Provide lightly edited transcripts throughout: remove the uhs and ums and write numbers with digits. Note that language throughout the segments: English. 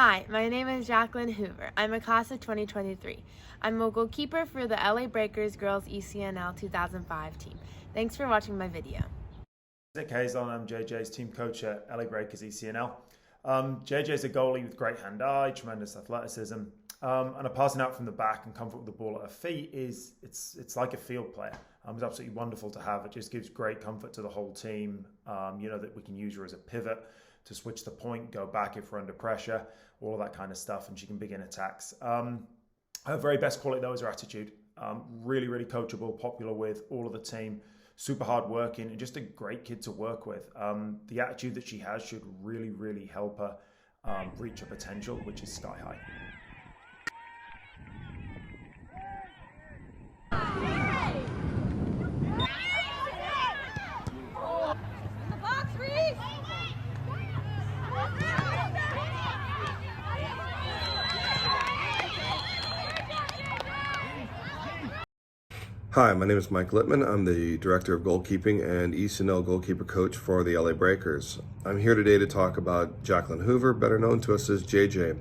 Hi, my name is Jacqueline Hoover. I'm a class of 2023. I'm a goalkeeper for the LA Breakers Girls ECNL 2005 team. Thanks for watching my video. Nick Hazon, I'm JJ's team coach at LA Breakers ECNL. JJ's a goalie with great hand-eye, tremendous athleticism, and a passing out from the back and comfort with the ball at her feet it's like a field player. It's absolutely wonderful to have. It just gives great comfort to the whole team. That we can use her as a pivot to switch the point, go back if we're under pressure, all of that kind of stuff, and she can begin attacks. Her very best quality though is her attitude. Really, really coachable, popular with all of the team. Super hard working and just a great kid to work with. The attitude that she has should really, really help her reach her potential, which is sky high. Hi, my name is Mike Littman. I'm the Director of Goalkeeping and ECNL Goalkeeper Coach for the LA Breakers. I'm here today to talk about Jacqueline Hoover, better known to us as JJ.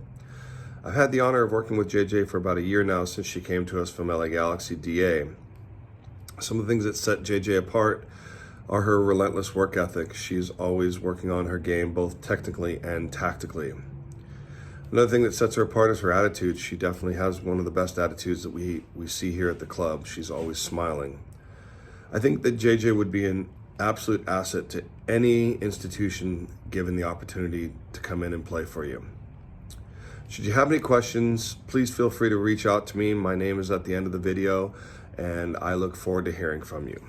I've had the honor of working with JJ for about a year now since she came to us from LA Galaxy DA. Some of the things that set JJ apart are her relentless work ethic. She's always working on her game, both technically and tactically. Another thing that sets her apart is her attitude. She definitely has one of the best attitudes that we see here at the club. She's always smiling. I think that JJ would be an absolute asset to any institution given the opportunity to come in and play for you. Should you have any questions, please feel free to reach out to me. My name is at the end of the video, and I look forward to hearing from you.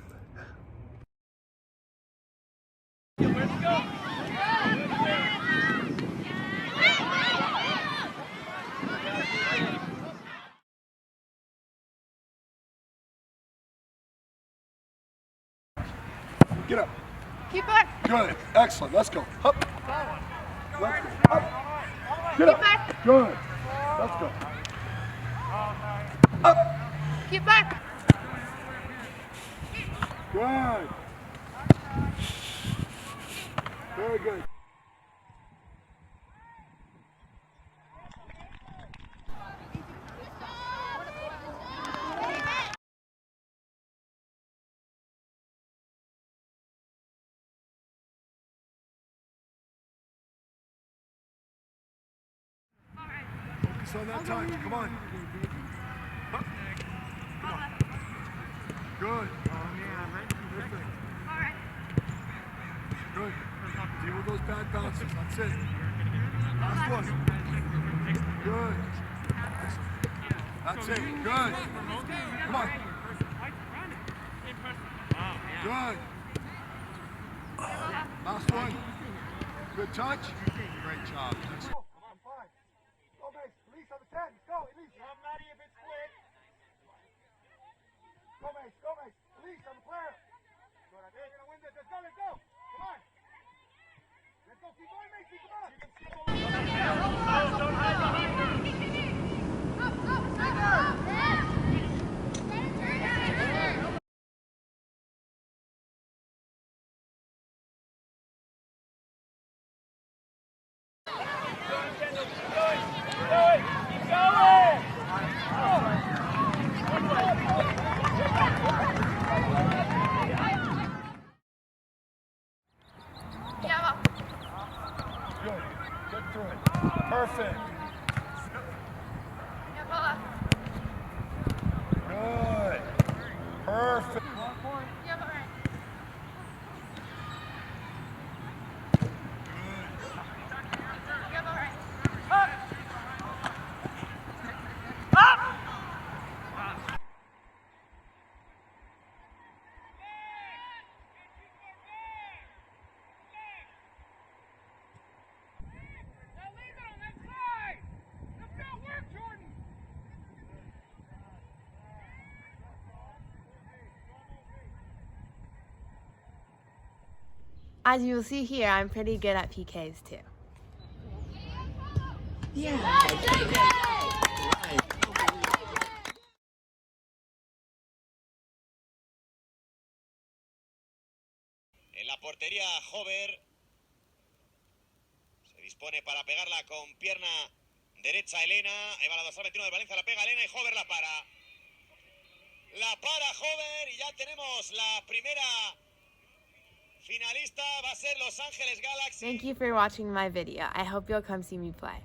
Get up. Keep back. Good. Excellent. Let's go. Up. Let's go. Up. Get up. Back. Good. Let's go. Up. Keep back. Good. Very good. So that time, come on. Up. Come on. Good. Good. Deal with those bad bounces. That's it. Last one. Good. That's it. Good. Come on. Good. Last one. Good touch. Great job. Elise on the 10, let's go, Elise. I'm ready if it's quick. Go, Mace, Elise on the player. Good, I think you're gonna win this. Let's go. Come on. Let's go, keep going, Mace, come on. Don't hide behind her. Good. Get through it. Perfect. Good. Perfect. As you will see here, I'm pretty good at PKs too. En la portería, Hoover. Dispone para pegarla con pierna derecha Elena. Ahí va la dorsal 21 de Valencia, la pega Elena y Hoover la para. La para Hoover y ya tenemos la primera finalista. Va a ser Los Ángeles Galaxy. Thank you for watching my video. I hope you'll come see me play.